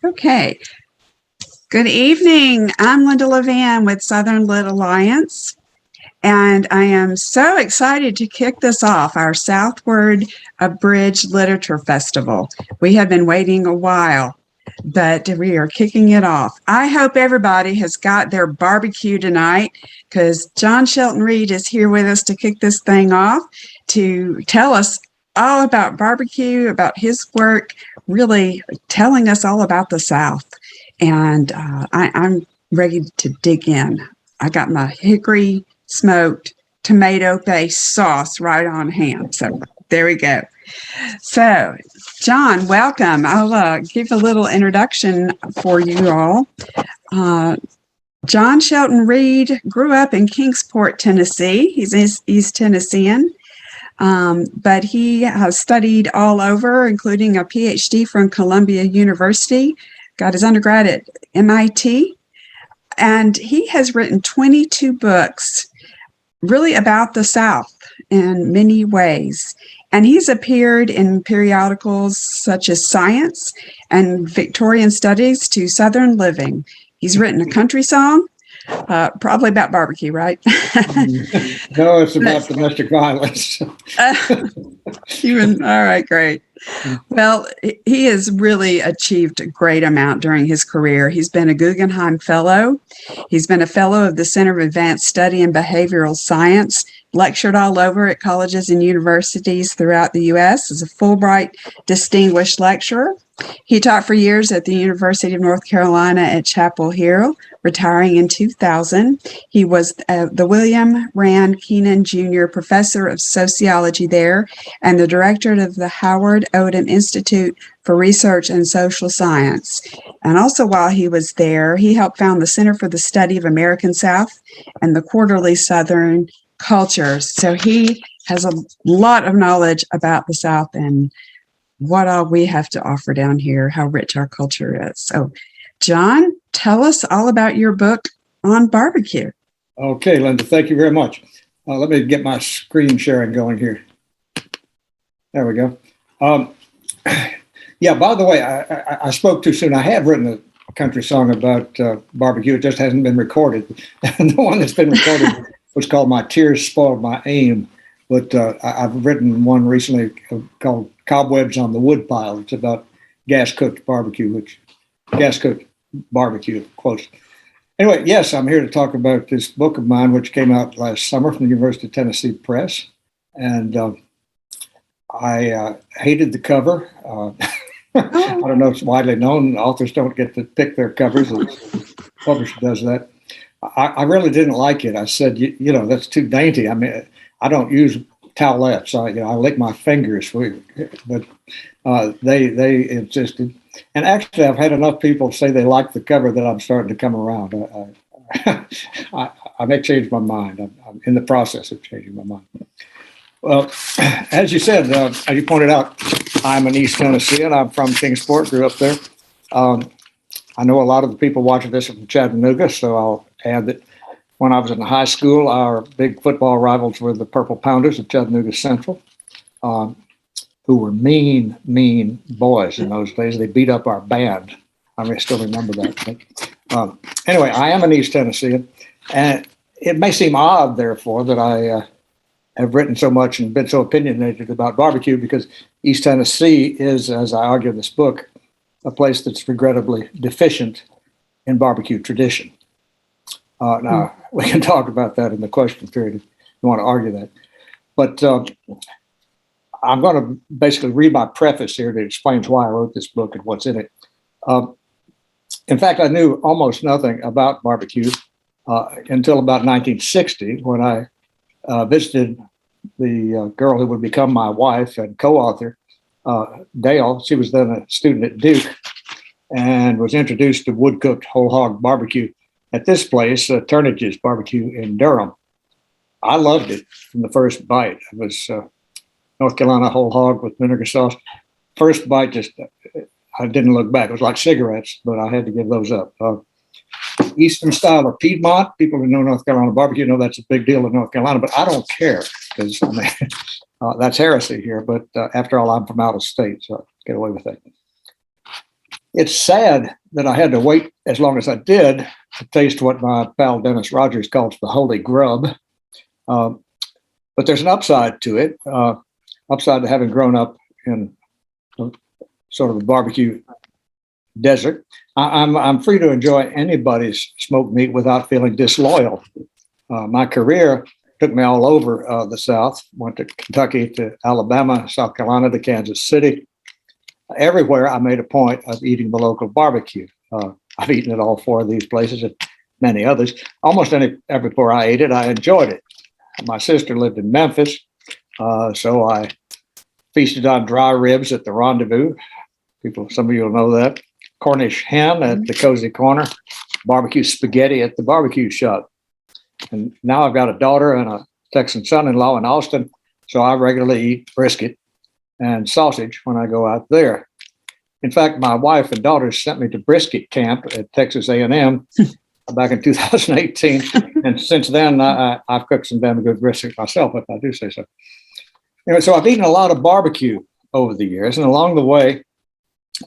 Okay. Good evening. I'm Linda Levan with Southern Lit Alliance, and I am so excited to kick this off, our Southward Abridged Literature Festival. We have been waiting a while, but we are kicking it off. I hope everybody has got their barbecue tonight because John Shelton Reed is here with us to kick this thing off to tell us all about barbecue, about his work, really telling us all about the South. And I'm ready to dig in. I got my hickory smoked tomato based sauce right on hand. So there we go. So, John, welcome. I'll give a little introduction for you all. Uh, John Shelton Reed grew up in Kingsport, Tennessee. He's East Tennessean, but he has studied all over, including a PhD from Columbia University, got his undergrad at MIT, and he has written 22 books really about the South in many ways. And he's appeared in periodicals such as Science and Victorian Studies to Southern Living. He's written a country song, probably about barbecue, right? No, it's about domestic violence. All right, great. Well, he has really achieved a great amount during his career. He's been a Guggenheim Fellow. He's been a Fellow of the Center of Advanced Study in Behavioral Science, lectured all over at colleges and universities throughout the U.S. as a Fulbright Distinguished Lecturer. He taught for years at the University of North Carolina at Chapel Hill, retiring in 2000. He was the William Rand Keenan Jr. Professor of Sociology there and the director of the Howard Odum Institute for Research and Social Science. And also while he was there, he helped found the Center for the Study of American South and the Quarterly Southern Cultures. So he has a lot of knowledge about the South and what all we have to offer down here, how rich our culture is. So, John, tell us all about your book on barbecue. Okay, Linda, thank you very much. Let me get my screen sharing going here. There we go. Yeah, by the way, I spoke too soon. I have written a country song about barbecue. It just hasn't been recorded. The one that's been recorded was called My Tears Spoiled My Aim. But I've written one recently called Cobwebs on the Woodpile. It's about gas-cooked barbecue, quotes. Anyway, yes, I'm here to talk about this book of mine, which came out last summer from the University of Tennessee Press. And I hated the cover. I don't know if it's widely known. Authors don't get to pick their covers. The publisher does that. I really didn't like it. I said, you know, that's too dainty. I mean, I don't use towelettes. I lick my fingers, but they insisted. And actually, I've had enough people say they like the cover that I'm starting to come around. I may change my mind. I'm in the process of changing my mind. Well, as you said, as you pointed out, I'm in East Tennessee, and I'm from Kingsport, grew up there. I know a lot of the people watching this are from Chattanooga, so I'll add that when I was in high school, our big football rivals were the Purple Pounders of Chattanooga Central, who were mean boys in those days. They beat up our band. I still remember that. Anyway, I am an East Tennessean, and it may seem odd, therefore, that I have written so much and been so opinionated about barbecue because East Tennessee is, as I argue in this book, a place that's regrettably deficient in barbecue tradition. Now, we can talk about that in the question period if you want to argue that. But I'm going to basically read my preface here that explains why I wrote this book and what's in it. In fact, I knew almost nothing about barbecue until about 1960 when I visited the girl who would become my wife and co-author, Dale. She was then a student at Duke and was introduced to wood-cooked whole hog barbecue at this place, Turnage's Barbecue in Durham. I loved it from the first bite. It was North Carolina whole hog with vinegar sauce. First bite, I didn't look back. It was like cigarettes, but I had to give those up. Eastern style or Piedmont, people who know North Carolina barbecue know that's a big deal in North Carolina, but I don't care because that's heresy here. But after all, I'm from out of state, so I get away with that. It's sad that I had to wait as long as I did to taste what my pal Dennis Rogers calls the holy grub. But there's an upside to it, upside to having grown up in sort of a barbecue desert. I'm free to enjoy anybody's smoked meat without feeling disloyal. My career took me all over the South, went to Kentucky, to Alabama, South Carolina, to Kansas City. Everywhere I made a point of eating the local barbecue. I've eaten at all four of these places and many others. Almost everywhere I ate it, I enjoyed it. My sister lived in Memphis, so I feasted on dry ribs at the Rendezvous. Some of you will know that. Cornish hen at the Cozy Corner, barbecue spaghetti at the barbecue shop. And now I've got a daughter and a Texan son-in-law in Austin, so I regularly eat brisket and sausage when I go out there. In fact, my wife and daughters sent me to brisket camp at Texas A&M back in 2018. And since then, I've cooked some damn good brisket myself, if I do say so. Anyway, so I've eaten a lot of barbecue over the years. And along the way,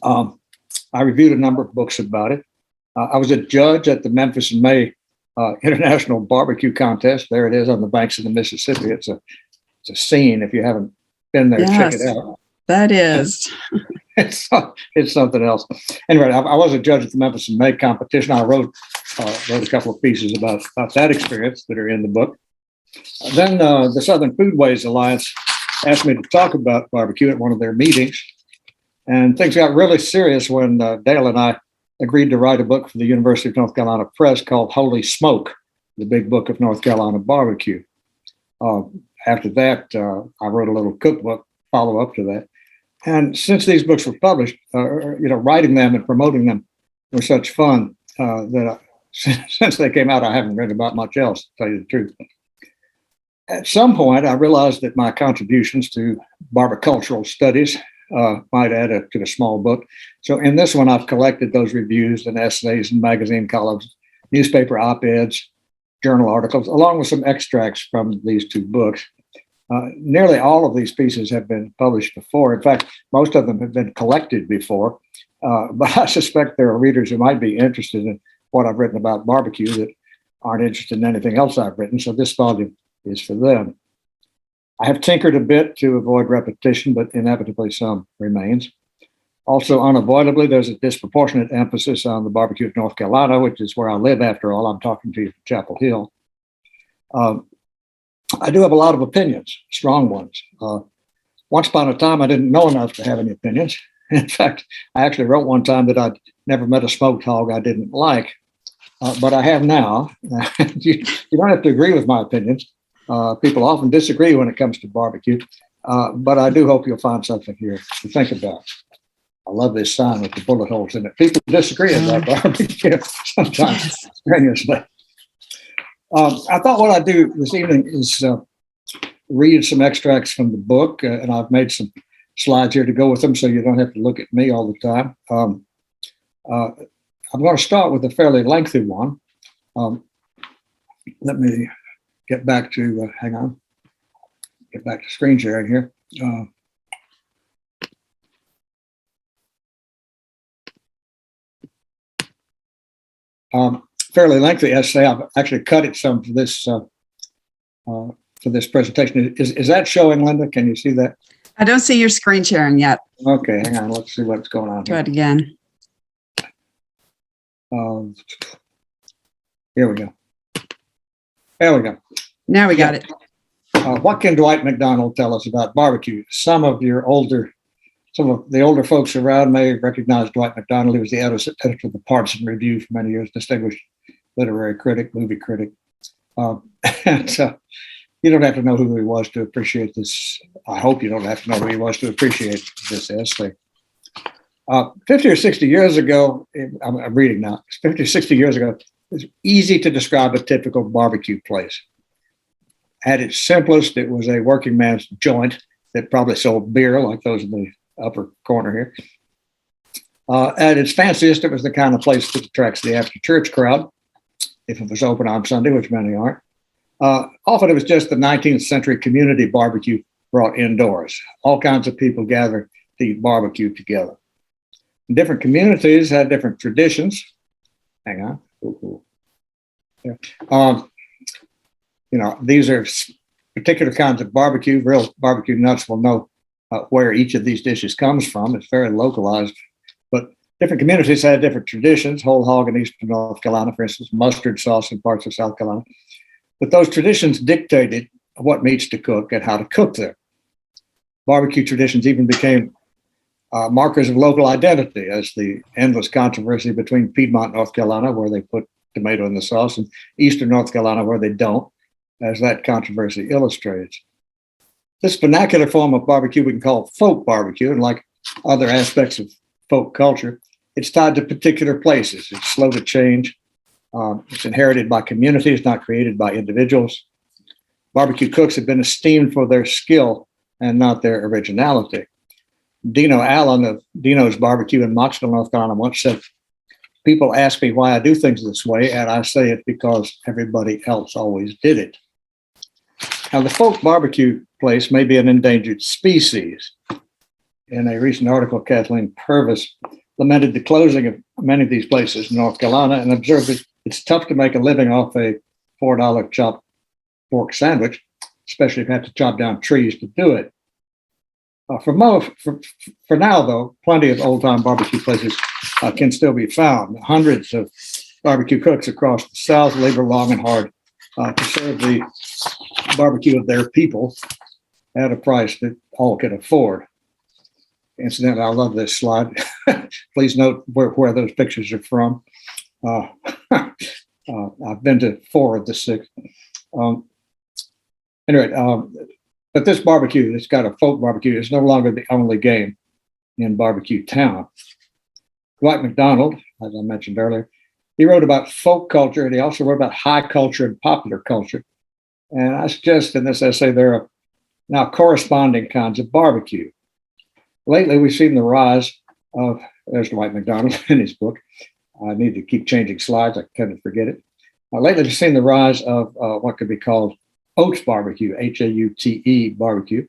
I reviewed a number of books about it. I was a judge at the Memphis in May International Barbecue Contest. There it is on the banks of the Mississippi. It's a scene. If you haven't been there, check it out. That is. It's something else. Anyway, I was a judge at the Memphis in May competition. I wrote a couple of pieces about that experience that are in the book. Then the Southern Foodways Alliance asked me to talk about barbecue at one of their meetings. And things got really serious when Dale and I agreed to write a book for the University of North Carolina Press called Holy Smoke, the Big Book of North Carolina Barbecue. After that, I wrote a little cookbook follow-up to that. And since these books were published, writing them and promoting them were such fun that since they came out, I haven't read about much else, to tell you the truth. At some point, I realized that my contributions to barbacultural studies might add to a small book. So in this one, I've collected those reviews and essays and magazine columns, newspaper op-eds, journal articles, along with some extracts from these two books. Nearly all of these pieces have been published before. In fact, most of them have been collected before. But I suspect there are readers who might be interested in what I've written about barbecue that aren't interested in anything else I've written. So this volume is for them. I have tinkered a bit to avoid repetition, but inevitably some remains. Also, unavoidably, there's a disproportionate emphasis on the barbecue of North Carolina, which is where I live, after all. I'm talking to you from Chapel Hill. I do have a lot of opinions, strong ones. Once upon a time, I didn't know enough to have any opinions. In fact, I actually wrote one time that I'd never met a smoked hog I didn't like, but I have now. You don't have to agree with my opinions. People often disagree when it comes to barbecue, but I do hope you'll find something here to think about. I love this sign with the bullet holes in it. People disagree about barbecue sometimes strenuously. I thought what I'd do this evening is read some extracts from the book, and I've made some slides here to go with them so you don't have to look at me all the time. I'm going to start with a fairly lengthy one. Let me get back to, get back to screen sharing here. Fairly lengthy essay. I've actually cut it some for this presentation. Is that showing, Linda? Can you see that? I don't see your screen sharing yet. Okay, hang on. Let's see what's going on Do here. it again. Here we go. There we go. Now we got it. What can Dwight McDonald tell us about barbecue? Some of the older folks around may recognize Dwight McDonald. He was the editor of the Partisan Review for many years, distinguished literary critic, movie critic. You don't have to know who he was to appreciate this. I hope you don't have to know who he was to appreciate this essay. 50 or 60 years ago, I'm reading now, 50 or 60 years ago, it was easy to describe a typical barbecue place. At its simplest, it was a working man's joint that probably sold beer, like those in the upper corner here. At its fanciest, it was the kind of place that attracts the after church crowd, if it was open on Sunday, which many aren't. Often it was just the 19th century community barbecue brought indoors. All kinds of people gathered to eat barbecue together. Different communities had different traditions. Hang on. Ooh. Yeah. These are particular kinds of barbecue. Real barbecue nuts will know where each of these dishes comes from. It's very localized, but different communities had different traditions. Whole hog in eastern North Carolina, for instance, mustard sauce in parts of South Carolina. But those traditions dictated what meats to cook and how to cook them. Barbecue traditions even became markers of local identity, as the endless controversy between Piedmont, North Carolina, where they put tomato in the sauce, and eastern North Carolina, where they don't, as that controversy illustrates. This vernacular form of barbecue we can call folk barbecue, and like other aspects of folk culture, it's tied to particular places. It's slow to change. It's inherited by communities, not created by individuals. Barbecue cooks have been esteemed for their skill and not their originality. Dino Allen of Dino's Barbecue in Moxville, North Carolina, once said, "People ask me why I do things this way, and I say it's because everybody else always did it." Now, the folk barbecue place may be an endangered species. In a recent article, Kathleen Purvis lamented the closing of many of these places in North Carolina and observed that it's tough to make a living off a $4 chopped pork sandwich, especially if you have to chop down trees to do it. For now, though, plenty of old-time barbecue places can still be found. Hundreds of barbecue cooks across the South labor long and hard to serve the barbecue of their people at a price that all can afford. Incidentally, I love this slide. Please note where those pictures are from. I've been to 4 of the 6. But this barbecue that's got a folk barbecue is no longer the only game in Barbecue Town. Dwight McDonald, as I mentioned earlier, he wrote about folk culture, and he also wrote about high culture and popular culture. And I suggest in this essay there are now corresponding kinds of barbecue. Lately, we've seen the rise of, there's Dwight McDonald in his book. I need to keep changing slides. I kind of forget it. Lately, we've seen the rise of what could be called Oats barbecue, Haute barbecue.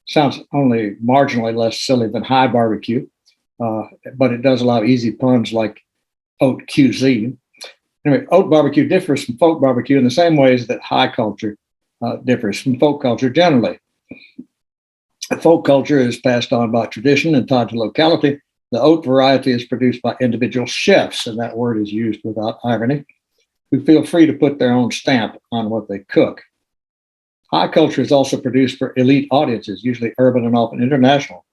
Sounds only marginally less silly than high barbecue, but it does allow easy puns like haute cuisine. Anyway, oat barbecue differs from folk barbecue in the same ways that high culture differs from folk culture generally. Folk culture is passed on by tradition and tied to locality. The oat variety is produced by individual chefs, and that word is used without irony, who feel free to put their own stamp on what they cook. High culture is also produced for elite audiences, usually urban and often international.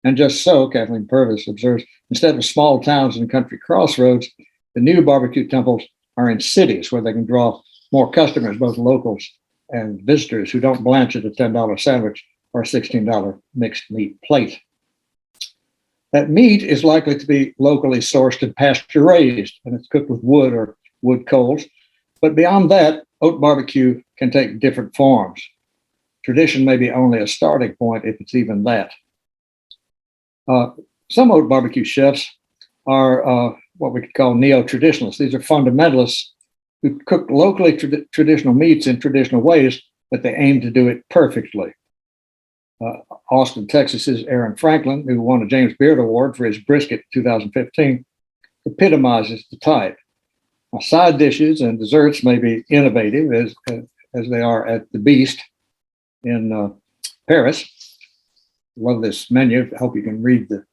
And just so, Kathleen Purvis observes, instead of small towns and country crossroads, the new barbecue temples are in cities where they can draw more customers, both locals and visitors who don't blanch at a $10 sandwich or a $16 mixed meat plate. That meat is likely to be locally sourced and pasture raised, and it's cooked with wood or wood coals. But beyond that, oat barbecue can take different forms. Tradition may be only a starting point, if it's even that. Some oat barbecue chefs are what we could call neo-traditionalists. These are fundamentalists who cook locally traditional meats in traditional ways, but they aim to do it perfectly. Austin, Texas's Aaron Franklin, who won a James Beard Award for his brisket in 2015, epitomizes the type. Now, side dishes and desserts may be innovative as they are at the Beast in Paris. Love this menu. I hope you can read the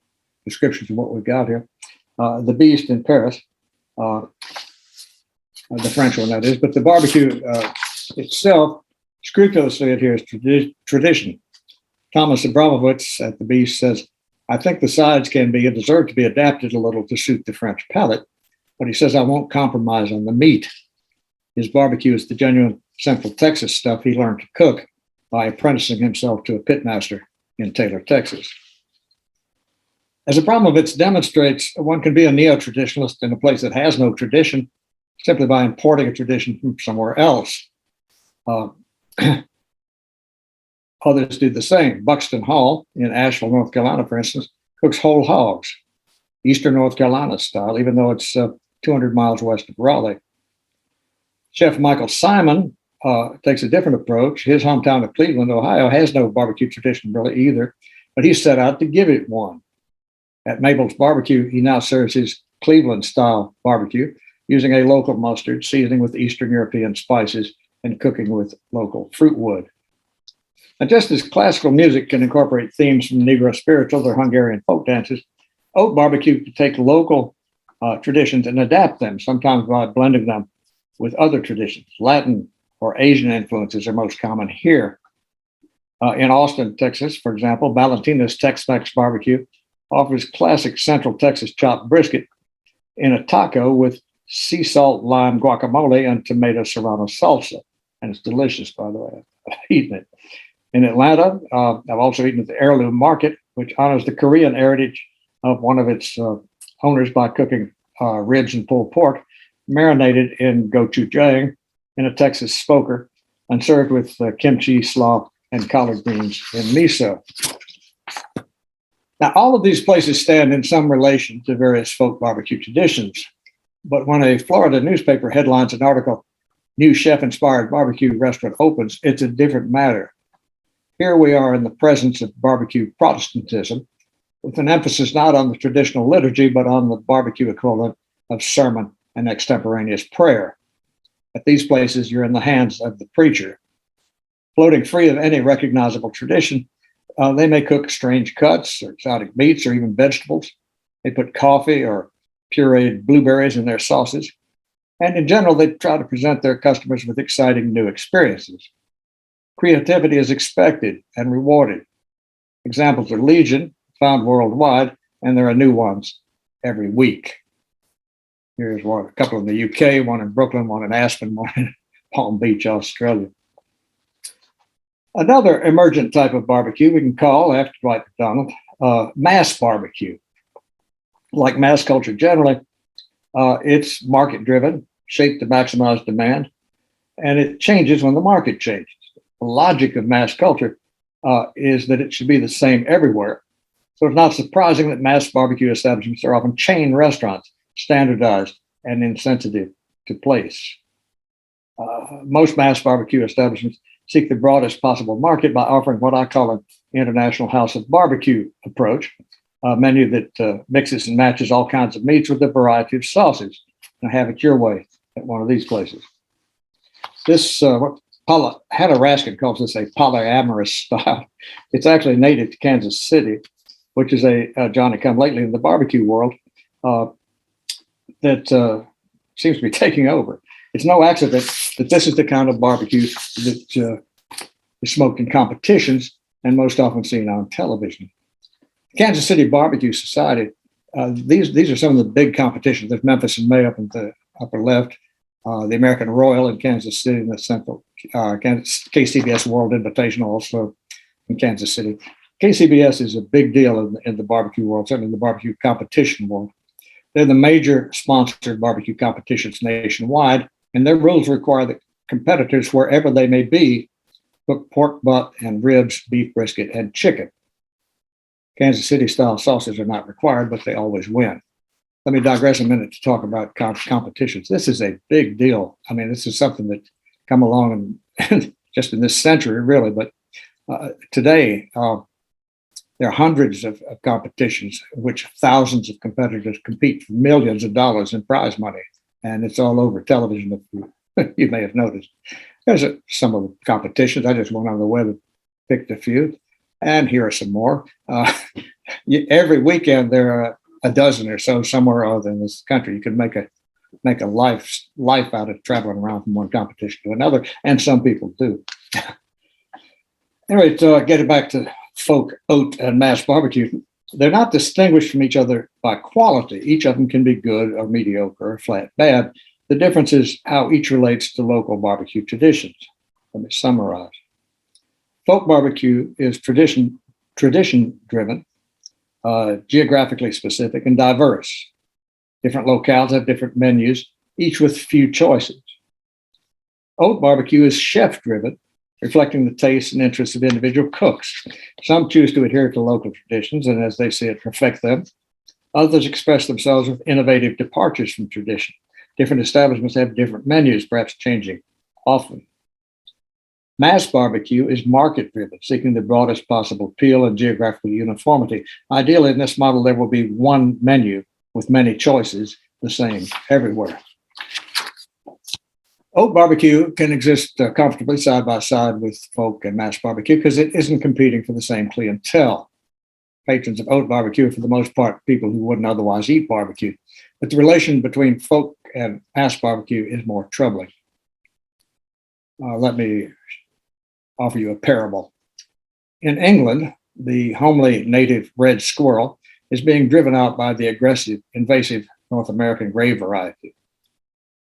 descriptions of what we've got here. The Beast in Paris, the French one that is, but the barbecue itself scrupulously adheres to tradition. Thomas Abramovitz at the Beast says, "I think the sides can be and deserve to be adapted a little to suit the French palate, but he says I won't compromise on the meat. His barbecue is the genuine Central Texas stuff he learned to cook by apprenticing himself to a pitmaster in Taylor, Texas." As Abramovitz demonstrates, one can be a neo-traditionalist in a place that has no tradition simply by importing a tradition from somewhere else. Others do the same. Buxton Hall in Asheville, North Carolina, for instance, cooks whole hogs, Eastern North Carolina style, even though it's 200 miles west of Raleigh. Chef Michael Simon takes a different approach. His hometown of Cleveland, Ohio, has no barbecue tradition really either, but he set out to give it one. At Mabel's Barbecue, he now serves his Cleveland-style barbecue using a local mustard, seasoning with Eastern European spices, and cooking with local fruit wood. Now, just as classical music can incorporate themes from Negro spirituals or Hungarian folk dances, Oat Barbecue can take local traditions and adapt them, sometimes by blending them with other traditions. Latin or Asian influences are most common here. In Austin, Texas, for example, Valentina's Tex-Mex Barbecue offers classic Central Texas chopped brisket in a taco with sea salt, lime guacamole, and tomato serrano salsa. And it's delicious, by the way. I've eaten it. In Atlanta, I've also eaten at the Heirloom Market, which honors the Korean heritage of one of its owners by cooking ribs and pulled pork, marinated in gochujang in a Texas smoker, and served with kimchi, slaw, and collard greens in miso. Now, all of these places stand in some relation to various folk barbecue traditions. But when a Florida newspaper headlines an article, "New chef-inspired barbecue restaurant opens," it's a different matter. Here we are in the presence of barbecue Protestantism, with an emphasis not on the traditional liturgy, but on the barbecue equivalent of sermon and extemporaneous prayer. At these places, you're in the hands of the preacher. Floating free of any recognizable tradition, they may cook strange cuts or exotic meats or even vegetables. They put coffee or pureed blueberries in their sauces. And in general, they try to present their customers with exciting new experiences. Creativity is expected and rewarded. Examples are legion, found worldwide, and there are new ones every week. Here's one, a couple in the UK, one in Brooklyn, one in Aspen, one in Palm Beach, Australia. Another emergent type of barbecue we can call, after Dwight McDonald, mass barbecue. Like mass culture generally, it's market-driven, shaped to maximize demand, and it changes when the market changes. The logic of mass culture is that it should be the same everywhere. So it's not surprising that mass barbecue establishments are often chain restaurants, standardized and insensitive to place. Most mass barbecue establishments seek the broadest possible market by offering what I call an international house of barbecue approach, a menu that mixes and matches all kinds of meats with a variety of sauces. And have it your way at one of these places. This, what Hannah Raskin calls this a polyamorous style. It's actually native to Kansas City, which is a Johnny come lately in the barbecue world that seems to be taking over. It's no accident that this is the kind of barbecue that is smoked in competitions and most often seen on television. Kansas City Barbecue Society, these are some of the big competitions. There's Memphis in May up in the upper left, the American Royal in Kansas City in the central, KCBS World Invitational also in Kansas City. KCBS is a big deal in the barbecue world, certainly in the barbecue competition world. They're the major sponsored barbecue competitions nationwide, and their rules require that competitors, wherever they may be, cook pork butt and ribs, beef brisket, and chicken. Kansas City style sauces are not required, but they always win. Let me digress a minute to talk about competitions. This is a big deal. I mean, this is something that come along and just in this century, really. But today, there are hundreds of competitions in which thousands of competitors compete for millions of dollars in prize money. And it's all over television, if you may have noticed. There's some of the competitions. I just went on the web and picked a few. And here are some more. Every weekend, there are a dozen or so somewhere other in this country. You can make a life out of traveling around from one competition to another, and some people do. Anyway, to get it back to folk oat and mass barbecue, they're not distinguished from each other by quality. Each of them can be good or mediocre or flat bad. The difference is how each relates to local barbecue traditions. Let me summarize. Folk barbecue is tradition driven, geographically specific, and diverse. Different locales have different menus, each with few choices. Oat barbecue is chef driven, reflecting the tastes and interests of individual cooks. Some choose to adhere to local traditions and, as they see it, perfect them. Others express themselves with innovative departures from tradition. Different establishments have different menus, perhaps changing often. Mass barbecue is market-driven, seeking the broadest possible appeal and geographical uniformity. Ideally, in this model, there will be one menu with many choices, the same everywhere. Oat barbecue can exist comfortably side by side with folk and mass barbecue because it isn't competing for the same clientele. Patrons of oat barbecue are, for the most part, people who wouldn't otherwise eat barbecue. But the relation between folk and mass barbecue is more troubling. Let me offer you a parable. In England, the homely native red squirrel is being driven out by the aggressive, invasive North American gray variety.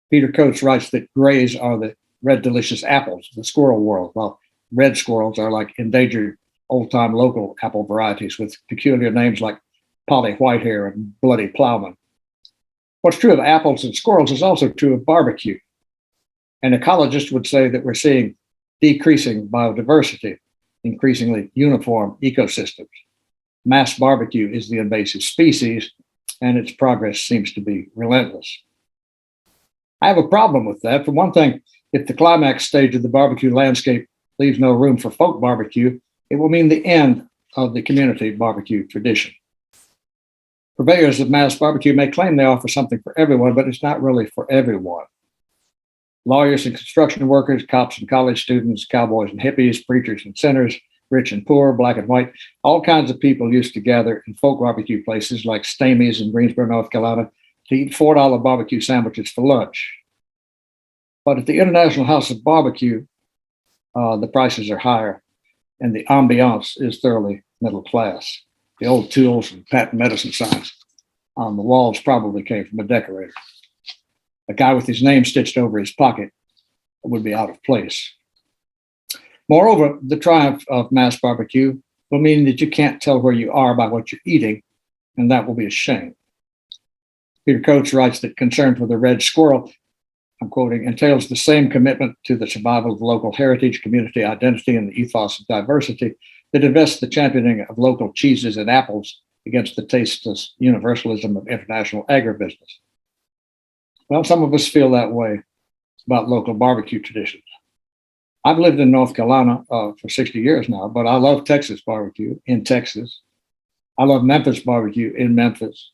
Peter Coates writes that grays are the red delicious apples of the squirrel world, while red squirrels are like endangered old-time local apple varieties with peculiar names like Polly Whitehair and Bloody Plowman. What's true of apples and squirrels is also true of barbecue. An ecologist would say that we're seeing decreasing biodiversity, increasingly uniform ecosystems. Mass barbecue is the invasive species, and its progress seems to be relentless. I have a problem with that. For one thing, if the climax stage of the barbecue landscape leaves no room for folk barbecue, it will mean the end of the community barbecue tradition. Purveyors of mass barbecue may claim they offer something for everyone, but it's not really for everyone. Lawyers and construction workers, cops and college students, cowboys and hippies, preachers and sinners, rich and poor, black and white, all kinds of people used to gather in folk barbecue places like Stamey's in Greensboro, North Carolina, to eat $4 barbecue sandwiches for lunch. But at the International House of Barbecue, the prices are higher and the ambiance is thoroughly middle class. The old tools and patent medicine signs on the walls probably came from a decorator. A guy with his name stitched over his pocket would be out of place. Moreover, the triumph of mass barbecue will mean that you can't tell where you are by what you're eating, and that will be a shame. Peter Coates writes that concern for the red squirrel, I'm quoting, entails the same commitment to the survival of local heritage, community identity, and the ethos of diversity that invests the championing of local cheeses and apples against the tasteless universalism of international agribusiness. Well, some of us feel that way about local barbecue traditions. I've lived in North Carolina for 60 years now, but I love Texas barbecue in Texas. I love Memphis barbecue in Memphis.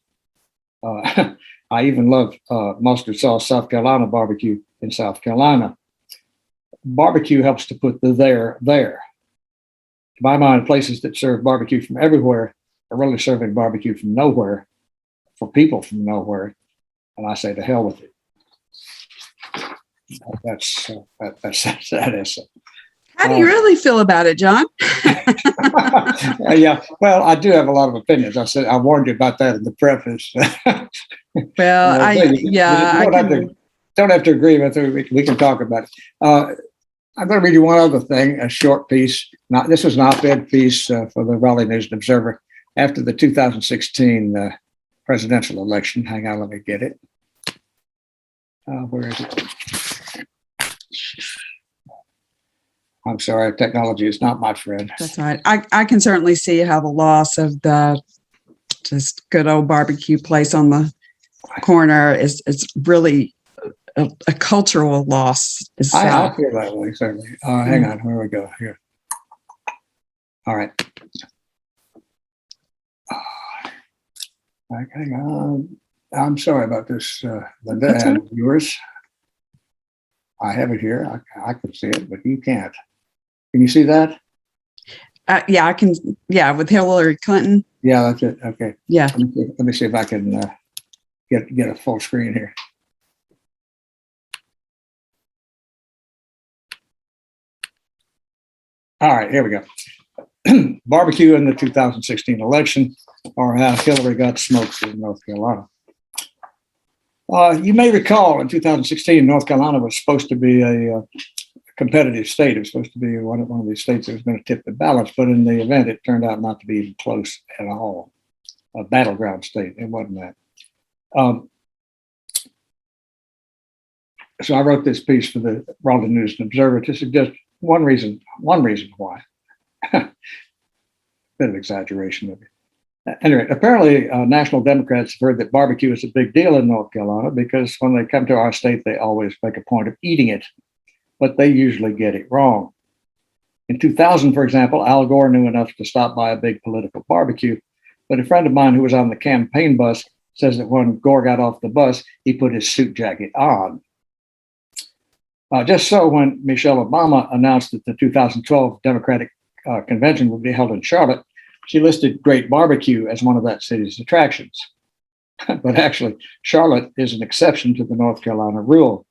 I even love mustard sauce South Carolina barbecue in South Carolina. Barbecue helps to put the there. To my mind, places that serve barbecue from everywhere are really serving barbecue from nowhere for people from nowhere. And I say to hell with it. That is. How do you really feel about it, John? Yeah, well, I do have a lot of opinions. I warned you about that in the preface. Well, don't have to agree with it. We can talk about it. I'm going to read you one other thing, a short piece. This was an op-ed piece for the Raleigh News and Observer after the 2016 presidential election. Hang on, let me get it. Where is it? I'm sorry, technology is not my friend. That's right. I can certainly see how the loss of the just good old barbecue place on the corner is really a cultural loss. I feel that way, certainly. Hang on, where we go here. All right. Hang on. I'm sorry about this, Linda and viewers. I have it here. I can see it, but you can't. Can you see that? Yeah, I can. Yeah, with Hillary Clinton. Yeah, that's it. Okay. Yeah. Let me see if I can get a full screen here. All right, here we go. Barbecue in the 2016 election, or how Hillary got smoked in North Carolina. You may recall in 2016, North Carolina was supposed to be a competitive state. It was supposed to be one of these states that was going to tip the balance, but in the event, it turned out not to be even close at all. A battleground state. It wasn't that. So I wrote this piece for the Raleigh News and Observer to suggest one reason why. Bit of exaggeration of it. Anyway, apparently national Democrats have heard that barbecue is a big deal in North Carolina because when they come to our state, they always make a point of eating it, but they usually get it wrong. In 2000, for example, Al Gore knew enough to stop by a big political barbecue. But a friend of mine who was on the campaign bus says that when Gore got off the bus, he put his suit jacket on. Just so, when Michelle Obama announced that the 2012 Democratic convention would be held in Charlotte, she listed Great Barbecue as one of that city's attractions. But actually, Charlotte is an exception to the North Carolina rule.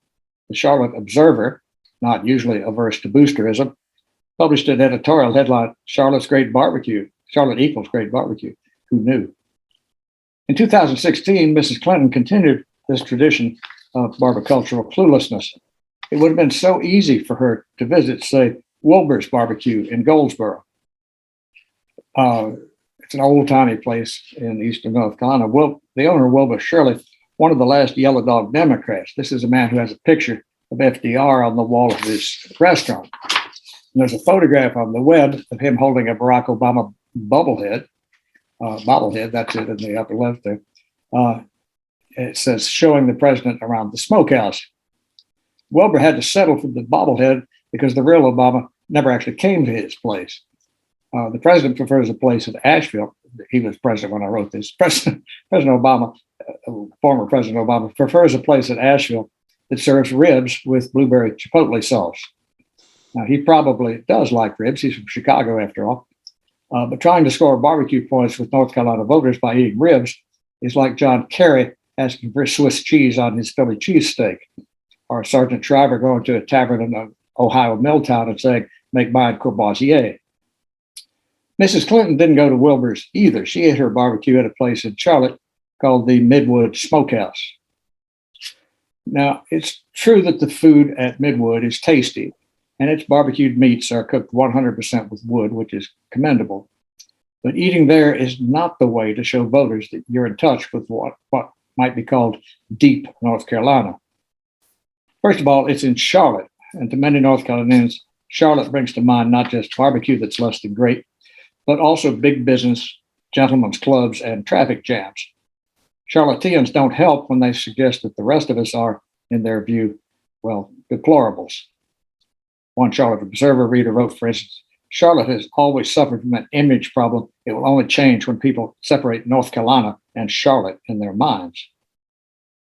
The Charlotte Observer, not usually averse to boosterism, published an editorial headline, Charlotte's Great Barbecue, Charlotte equals Great Barbecue. Who knew? In 2016, Mrs. Clinton continued this tradition of barbacultural cluelessness. It would have been so easy for her to visit, say, Wilbur's Barbecue in Goldsboro. It's an old-timey place in eastern North Carolina. The owner, Wilbur Shirley, one of the last Yellow Dog Democrats. This is a man who has a picture of FDR on the wall of his restaurant. And there's a photograph on the web of him holding a Barack Obama bobblehead, that's it in the upper left there. It says, showing the president around the smokehouse. Wilbur had to settle for the bobblehead because the real Obama never actually came to his place. The president prefers a place in Asheville. He was president when I wrote this. President Obama, former President Obama, prefers a place in Asheville that serves ribs with blueberry chipotle sauce. Now, he probably does like ribs. He's from Chicago, after all. But trying to score barbecue points with North Carolina voters by eating ribs is like John Kerry asking for Swiss cheese on his Philly cheesesteak, or Sergeant Shriver going to a tavern in Ohio Milltown and saying, make mine Courvoisier. Mrs. Clinton didn't go to Wilbur's either. She ate her barbecue at a place in Charlotte called the Midwood Smokehouse. Now, it's true that the food at Midwood is tasty, and its barbecued meats are cooked 100% with wood, which is commendable. But eating there is not the way to show voters that you're in touch with what might be called deep North Carolina. First of all, it's in Charlotte, and to many North Carolinians, Charlotte brings to mind not just barbecue that's less than great, but also big business, gentlemen's clubs, and traffic jams. Charlotteans don't help when they suggest that the rest of us are, in their view, well, deplorables. One Charlotte Observer reader wrote, for instance, Charlotte has always suffered from an image problem. It will only change when people separate North Carolina and Charlotte in their minds.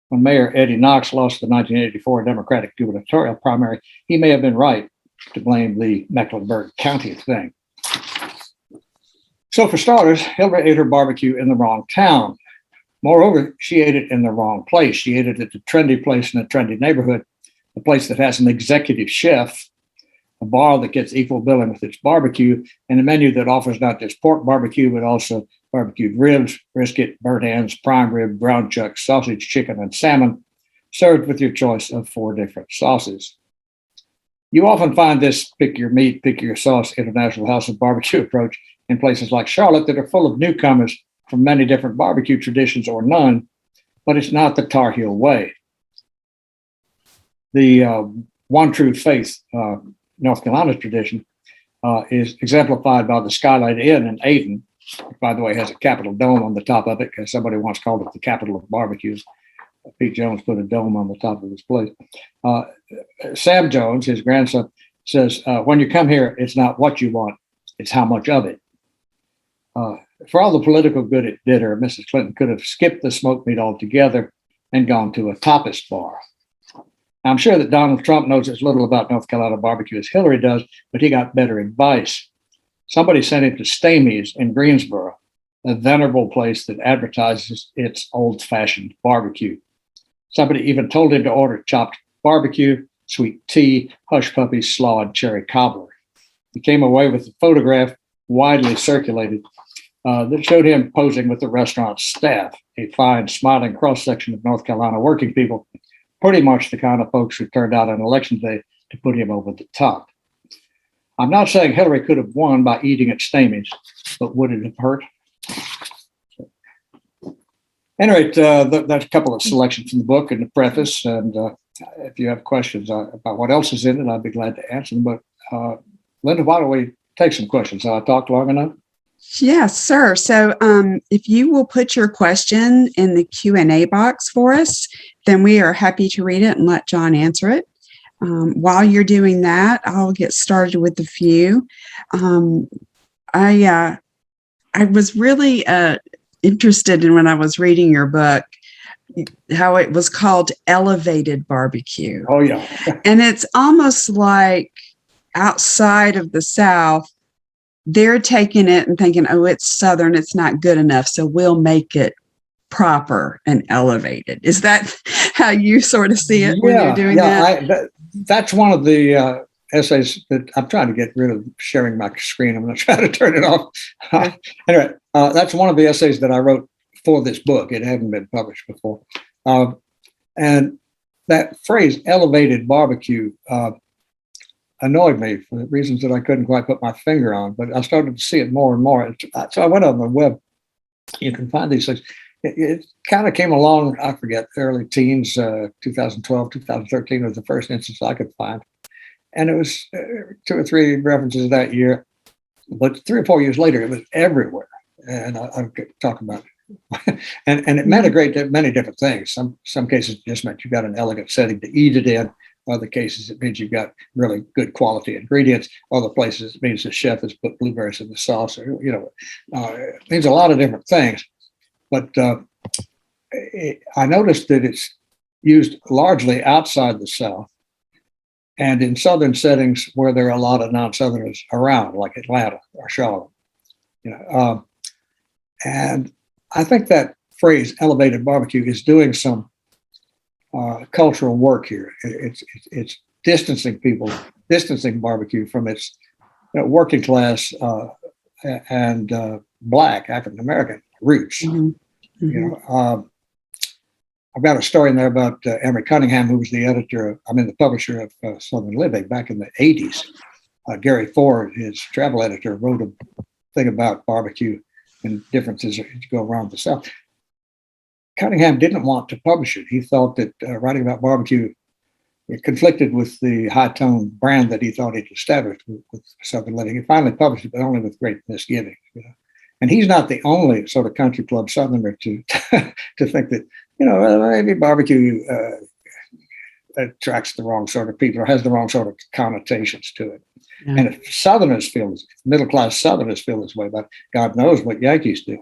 When Mayor Eddie Knox lost the 1984 Democratic gubernatorial primary, he may have been right to blame the Mecklenburg County thing. So for starters, Hillary ate her barbecue in the wrong town. Moreover, she ate it in the wrong place. She ate it at a trendy place in a trendy neighborhood, a place that has an executive chef, a bar that gets equal billing with its barbecue, and a menu that offers not just pork barbecue, but also barbecued ribs, brisket, burnt ends, prime rib, ground chuck, sausage, chicken, and salmon, served with your choice of 4 different sauces. You often find this pick your meat, pick your sauce International House of Barbecue approach in places like Charlotte that are full of newcomers from many different barbecue traditions or none, but it's not the Tar Heel way. The One True Faith North Carolina tradition is exemplified by the Skylight Inn in Ayton. By the way, has a Capitol dome on the top of it, because somebody once called it the capital of barbecues. Pete Jones put a dome on the top of his place. Sam Jones, his grandson, says, when you come here, it's not what you want, it's how much of it. For all the political good it did her, Mrs. Clinton could have skipped the smoked meat altogether and gone to a tapas bar. I'm sure that Donald Trump knows as little about North Carolina barbecue as Hillary does, but he got better advice. Somebody sent him to Stamey's in Greensboro, a venerable place that advertises its old-fashioned barbecue. Somebody even told him to order chopped barbecue, sweet tea, hush puppies, slaw, and cherry cobbler. He came away with a photograph widely circulated that showed him posing with the restaurant staff, a fine, smiling cross-section of North Carolina working people, pretty much the kind of folks who turned out on election day to put him over the top. I'm not saying Hillary could have won by eating at Stamey's, but would it have hurt? Anyway, that's a couple of selections from the book and the preface. And if you have questions about what else is in it, I'd be glad to answer them. But Linda, why don't we take some questions? Have I talked long enough? Yes, sir. So if you will put your question in the Q&A box for us, then we are happy to read it and let John answer it. While you're doing that, I'll get started with a few. Um, I was really interested in when I was reading your book how it was called elevated barbecue. Oh, yeah. And it's almost like outside of the South, they're taking it and thinking, oh, it's Southern, it's not good enough. So we'll make it proper and elevated. Is that how you sort of see it when you're doing that? That's one of the essays that I'm trying to get rid of sharing my screen. I'm going to try to turn it off. Anyway, that's one of the essays that I wrote for this book. It hadn't been published before. And that phrase, elevated barbecue, annoyed me for reasons that I couldn't quite put my finger on, but I started to see it more and more. So I went on the web. You can find these things. It kind of came along, I forget, early teens, 2012, 2013 was the first instance I could find. And it was 2 or 3 references that year. But 3 or 4 years later, it was everywhere. And I'll talk about it. and it meant many different things. Some cases it just meant you got an elegant setting to eat it in. Other cases, it means you've got really good quality ingredients. Other places, it means the chef has put blueberries in the sauce. Or, it means a lot of different things. But I noticed that it's used largely outside the South and in Southern settings where there are a lot of non-Southerners around, like Atlanta or Charlotte. And I think that phrase "elevated barbecue" is doing some cultural work here. It's distancing barbecue from its working class and Black African American roots. Mm-hmm. I've got a story in there about Emory Cunningham, who was the publisher of Southern Living back in the 80s. Gary Ford, his travel editor, wrote a thing about barbecue and differences as you go around the South. Cunningham didn't want to publish it. He thought that writing about barbecue, it conflicted with the high-tone brand that he thought he'd established with Southern Living. He finally published it, but only with great misgivings. And he's not the only sort of country club Southerner to think that, maybe barbecue attracts the wrong sort of people or has the wrong sort of connotations to it. Yeah. And if Southerners middle-class Southerners feel this way, but God knows what Yankees do.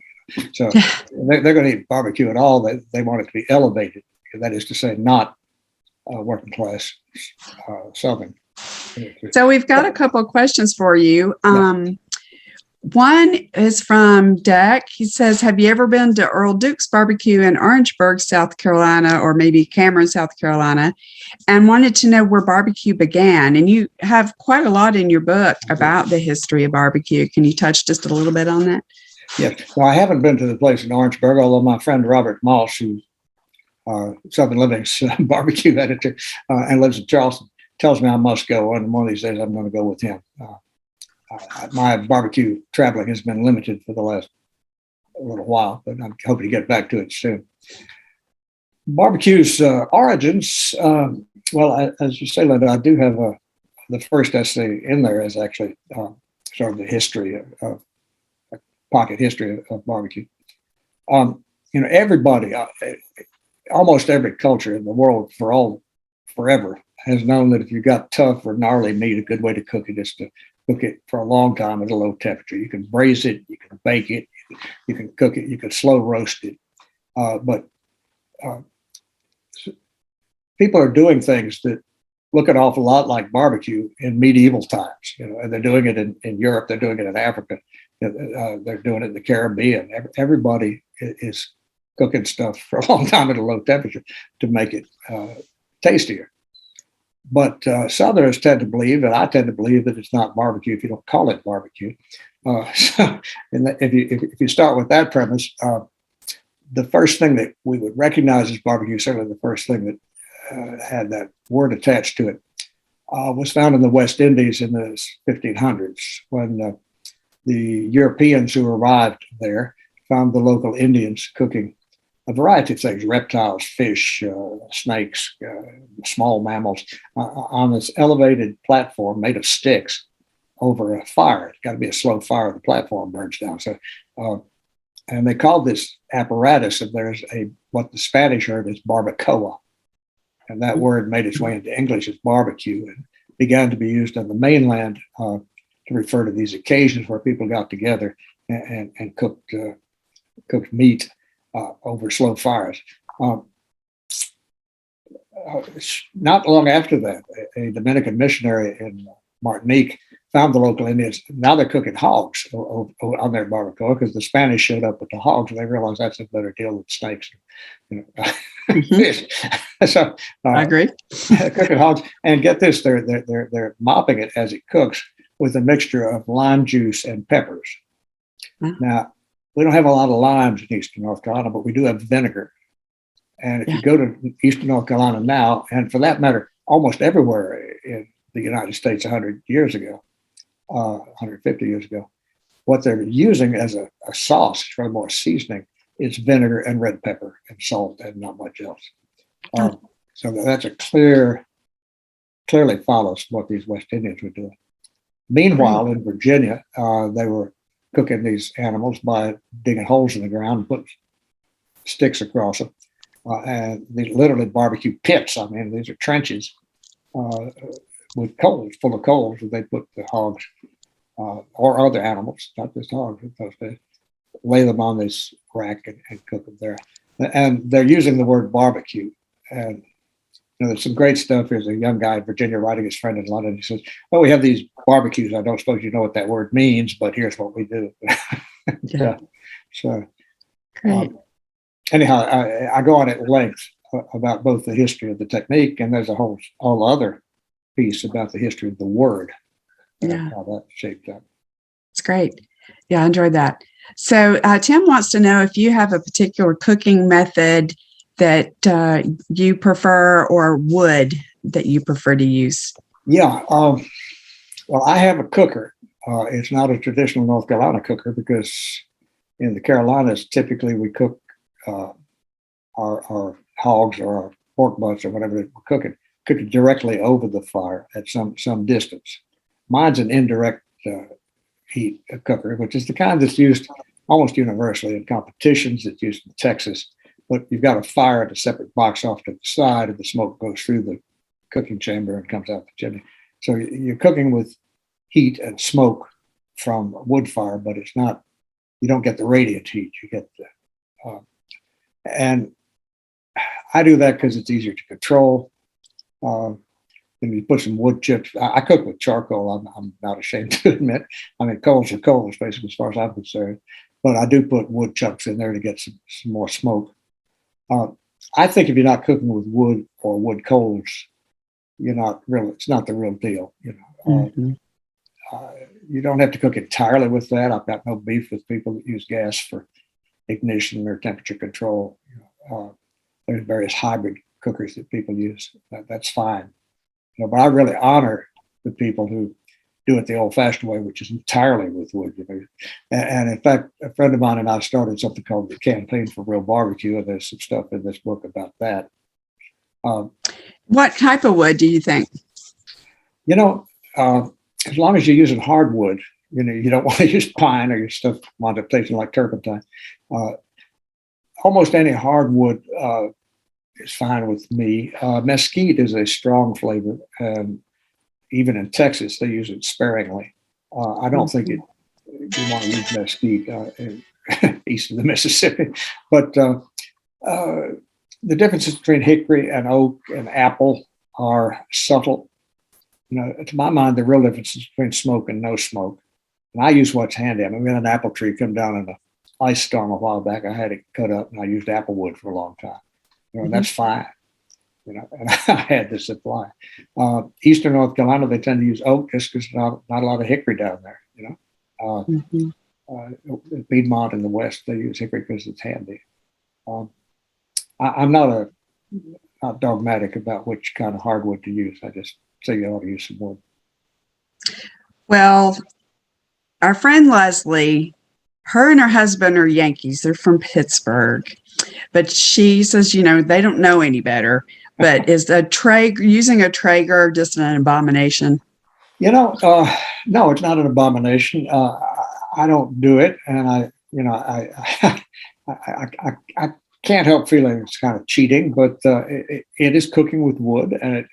So they're going to eat barbecue at all. They want it to be elevated. That is to say, not working class Southern. So we've got a couple of questions for you. One is from Deck. He says, have you ever been to Earl Duke's Barbecue in Orangeburg, South Carolina, or maybe Cameron, South Carolina, and wanted to know where barbecue began? And you have quite a lot in your book about the history of barbecue. Can you touch just a little bit on that? Yes. Well, I haven't been to the place in Orangeburg, although my friend Robert Moss, who's Southern Living's barbecue editor and lives in Charleston, tells me I must go. And one of these days I'm going to go with him. My barbecue traveling has been limited for the last little while, but I'm hoping to get back to it soon. Barbecue's origins, as you say, Linda, I do have the first essay in there is actually sort of the history of pocket history of barbecue. Everybody, almost every culture in the world forever has known that if you got tough or gnarly meat, a good way to cook it is to cook it for a long time at a low temperature. You can braise it, you can bake it, you can cook it, you can slow roast it. But people are doing things that look an awful lot like barbecue in medieval times, and they're doing it in Europe, they're doing it in Africa, they're doing it in the Caribbean. Everybody is cooking stuff for a long time at a low temperature to make it tastier. But Southerners tend to believe, and I tend to believe, that it's not barbecue if you don't call it barbecue. If you start with that premise, the first thing that we would recognize as barbecue, certainly the first thing that had that word attached to it, was found in the West Indies in the 1500s when the Europeans who arrived there found the local Indians cooking a variety of things: reptiles, fish, snakes, small mammals, on this elevated platform made of sticks over a fire. It's got to be a slow fire. The platform burns down. So, and they called this apparatus of theirs what the Spanish heard as barbacoa. And that word made its way into English as barbecue and began to be used on the mainland to refer to these occasions where people got together and cooked meat over slow fires. Not long after that, a Dominican missionary in Martinique found the local Indians. Now they're cooking hogs on their barbacoa because the Spanish showed up with the hogs and they realized that's a better deal than snakes. Fish. So I agree. cooking hogs, and get this, they're mopping it as it cooks with a mixture of lime juice and peppers. Now, we don't have a lot of limes in Eastern North Carolina, but we do have vinegar. And if you go to Eastern North Carolina now, and for that matter, almost everywhere in the United States 100 years ago, 150 years ago, what they're using as a sauce for more seasoning is vinegar and red pepper and salt and not much else. So that's clearly follows what these West Indians were doing. Meanwhile, in Virginia, they were cooking these animals by digging holes in the ground and putting sticks across them. And these literally barbecue pits. I mean, these are trenches with coals, full of coals, and they put the hogs or other animals, not just hogs, they lay them on this rack and cook them there. And they're using the word barbecue. And there's some great stuff. There's a young guy in Virginia writing his friend in London. He says, "Well, we have these barbecues. I don't suppose you know what that word means, but here's what we do." Yeah. So Great. Anyhow, I go on at length about both the history of the technique, and there's a whole other piece about the history of the word. Yeah. How that shaped up. It's great. Yeah, I enjoyed that. So Tim wants to know if you have a particular cooking method that you prefer or wood that you prefer to use. Yeah. Well, I have a cooker. It's not a traditional North Carolina cooker because in the Carolinas, typically we cook our hogs or our pork butts or whatever we're cooking it directly over the fire at some distance. Mine's an indirect heat cooker, which is the kind that's used almost universally in competitions. It's used in Texas, but you've got a fire at a separate box off to the side, and the smoke goes through the cooking chamber and comes out the chimney. So you're cooking with heat and smoke from a wood fire, but it's not. You don't get the radiant heat. You get the and I do that because it's easier to control. When you put some wood chips, I cook with charcoal. I'm not ashamed to admit. I mean, coals are coals, basically, as far as I'm concerned. But I do put wood chunks in there to get some more smoke. I think if you're not cooking with wood or wood coals, you're not really. It's not the real deal. You don't have to cook entirely with that. I've got no beef with people that use gas for ignition or temperature control. There's various hybrid cookers that people use. That's fine. But I really honor the people who do it the old-fashioned way, which is entirely with wood. And in fact, a friend of mine and I started something called the Campaign for Real Barbecue, and there's some stuff in this book about that. What type of wood do you think? As long as you're using hardwood, you don't want to use pine or your stuff winds up tasting like turpentine. Almost any hardwood is fine with me. Mesquite is a strong flavor, and even in Texas, they use it sparingly. I don't think you want to use mesquite east of the Mississippi, but the differences between hickory and oak and apple are subtle. To my mind, the real difference is between smoke and no smoke. And I use what's handy. I mean, we had an apple tree come down in an ice storm a while back. I had it cut up, and I used apple wood for a long time. And that's fine. And I had the supply. Eastern North Carolina, they tend to use oak just because not a lot of hickory down there. Piedmont in the West, they use hickory because it's handy. I'm not dogmatic about which kind of hardwood to use. I just say you ought to use some wood. Well, our friend Leslie, her and her husband are Yankees. They're from Pittsburgh. But she says, they don't know any better. But is using a Traeger just an abomination? No, it's not an abomination. I don't do it, and I can't help feeling it's kind of cheating, but it is cooking with wood, and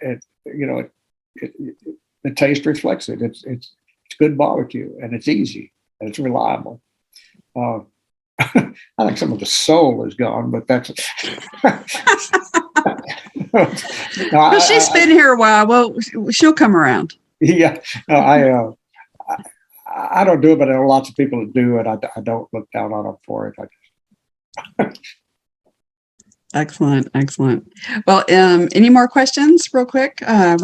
the taste reflects it. It's good barbecue, and it's easy, and it's reliable. I think some of the soul is gone, but that's. No, Well, she's been here a while. Well, she'll come around. yeah, no, I don't do it, but there are lots of people that do, and I don't look down on them for it. Excellent, excellent. Well, any more questions real quick? I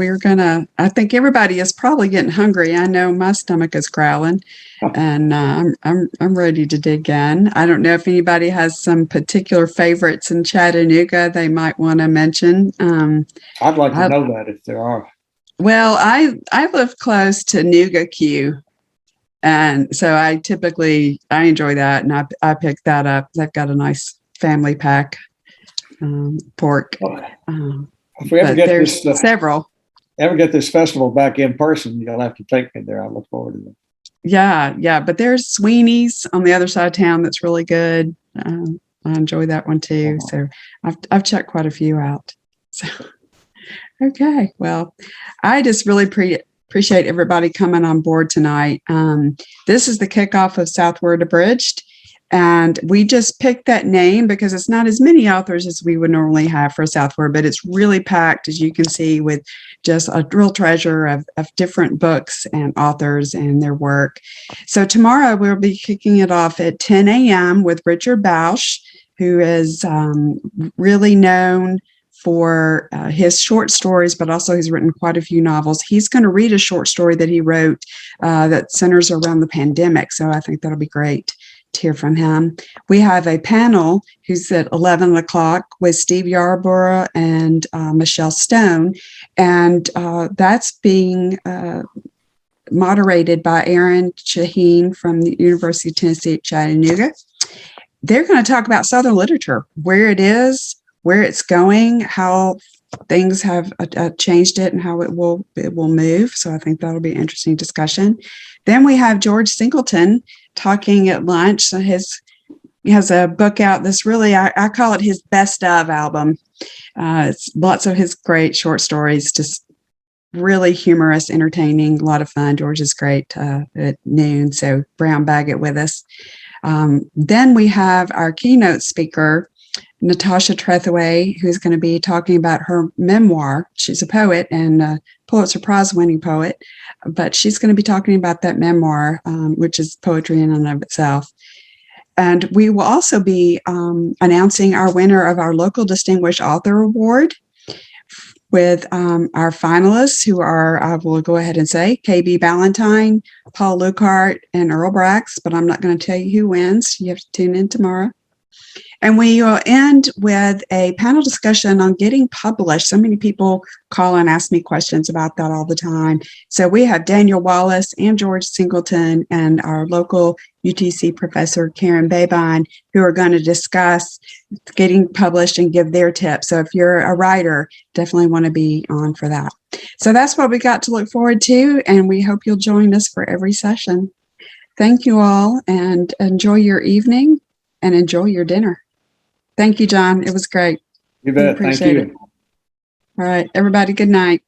think everybody is probably getting hungry. I know my stomach is growling, and I'm ready to dig in. I don't know if anybody has some particular favorites in Chattanooga they might want to mention. I'd like to know that if there are. Well, I live close to Nooga Q, and so I enjoy that, and I pick that up. They've got a nice family pack. Pork. If we ever get there's this, several. Ever get this festival back in person, you'll have to take me there. I look forward to it. Yeah. But there's Sweeney's on the other side of town that's really good. I enjoy that one too. So I've checked quite a few out. So okay. Well, I just really appreciate everybody coming on board tonight. This is the kickoff of Southward Abridged. And we just picked that name because it's not as many authors as we would normally have for Southward, but it's really packed, as you can see, with just a real treasure of different books and authors and their work. So tomorrow we'll be kicking it off at 10 a.m. with Richard Bausch, who is really known for his short stories, but also he's written quite a few novels. He's going to read a short story that he wrote that centers around the pandemic. So I think that'll be great to hear from him. We have a panel who's at 11 o'clock with Steve Yarborough and Michelle Stone, and that's being moderated by Aaron Shaheen from the University of Tennessee at Chattanooga. They're going to talk about Southern literature, where it is, where it's going, how things have changed it, and how it will move. So I think that'll be an interesting discussion. Then we have George Singleton talking at lunch. So he has a book out that's really, I call it his best of album. It's lots of his great short stories, just really humorous, entertaining, a lot of fun. George is great at noon, so brown bag it with us. Then we have our keynote speaker, Natasha Trethewey, who's going to be talking about her memoir. She's a poet and a Pulitzer Prize winning poet, but she's going to be talking about that memoir, which is poetry in and of itself. And we will also be announcing our winner of our local Distinguished Author Award with our finalists, who are, I will go ahead and say, KB Ballantyne, Paul Luckhart, and Earl Brax, but I'm not going to tell you who wins. You have to tune in tomorrow. And we will end with a panel discussion on getting published. So many people call and ask me questions about that all the time. So we have Daniel Wallace and George Singleton and our local UTC professor, Karen Babine, who are going to discuss getting published and give their tips. So if you're a writer, definitely want to be on for that. So that's what we got to look forward to. And we hope you'll join us for every session. Thank you all, and enjoy your evening and enjoy your dinner. Thank you, John. It was great. You bet. Thank you. All right, everybody, good night.